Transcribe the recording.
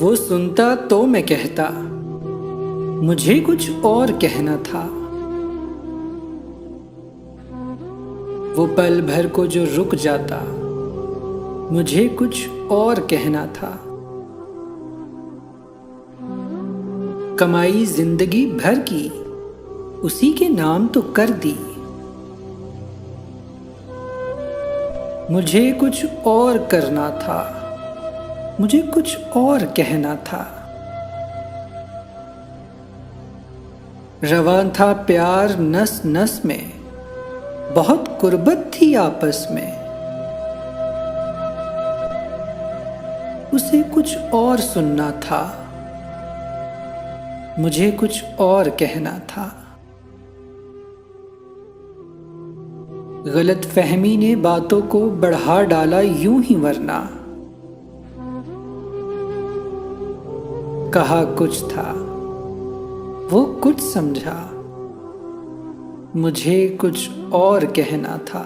वो सुनता तो मैं कहता, मुझे कुछ और कहना था। वो पल भर को जो रुक जाता, मुझे कुछ और कहना था। कमाई जिंदगी भर की उसी के नाम तो कर दी, मुझे कुछ और करना था, मुझे कुछ और कहना था। रवां था प्यार नस नस में, बहुत कुर्बत थी आपस में। उसे कुछ और सुनना था, मुझे कुछ और कहना था। गलत फहमी ने बातों को बढ़ा डाला यूं ही, वरना कहा कुछ था, वो कुछ समझा, मुझे कुछ और कहना था।